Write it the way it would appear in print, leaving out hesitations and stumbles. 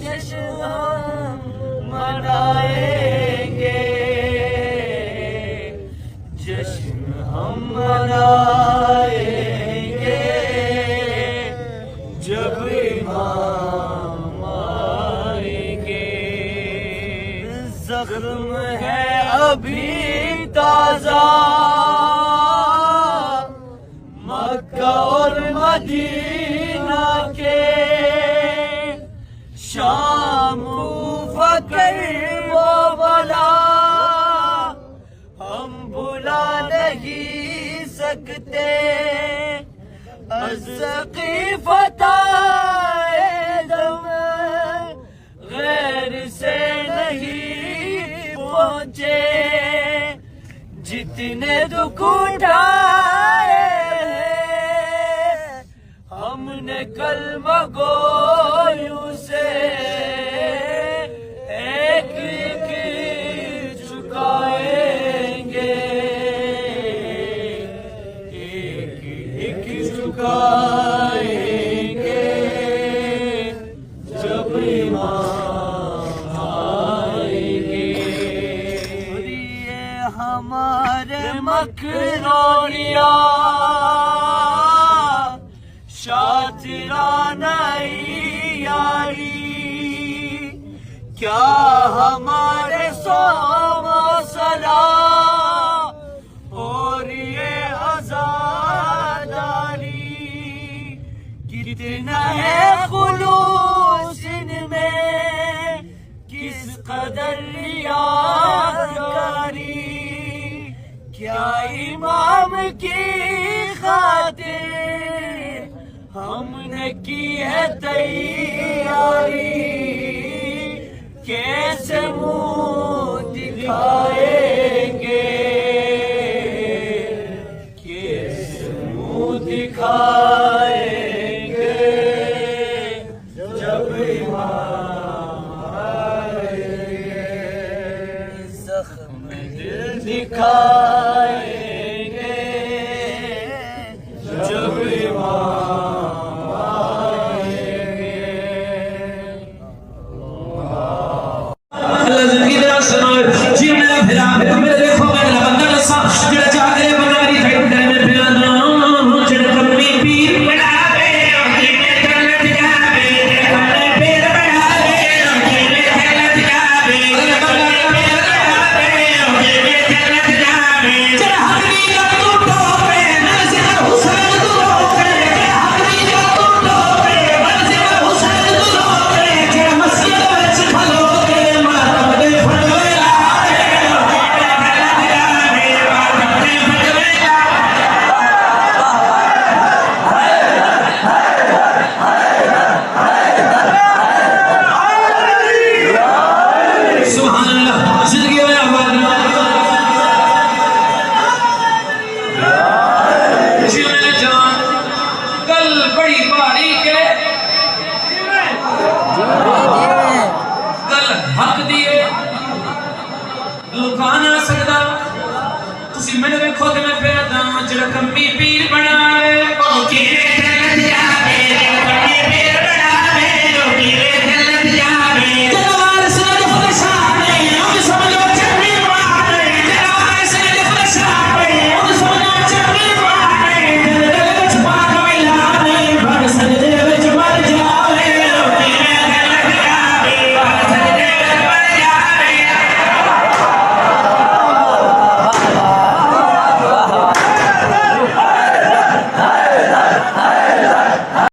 जश्न मनाएंगे, जश्न हम मनाएंगे जब इमाम आएंगे। जख्म है अभी ताजा मक्का और मदीना के, शाम फकर वो बला हम भुला नहीं सकते। अज़की फताए दम गैर से नहीं पहुँचे, जितने दुख उठाए हमने कलमा गोयों से, एक एक चुकाएंगे, एक एक चुकाएंगे जब इमाम आएंगे। ये हमारे मकरोनिया शातिराना यारी, क्या हमारे सोमो सला और ये आजादारी, कितना है खुलूस इनमें, किस कदर रियाज़गारी, क्या इमाम की खातिर हमने की है तैयारी, कैसे मुंह दिखाएंगे, कैसे मुंह दिखाएंगे जब इमाम आएंगे। जख्म दिल दिखाएंगे जब इमाम लुकाना सकदा तुसी मैंने देखो कि मैं फिर जरा कमी पीर बनाए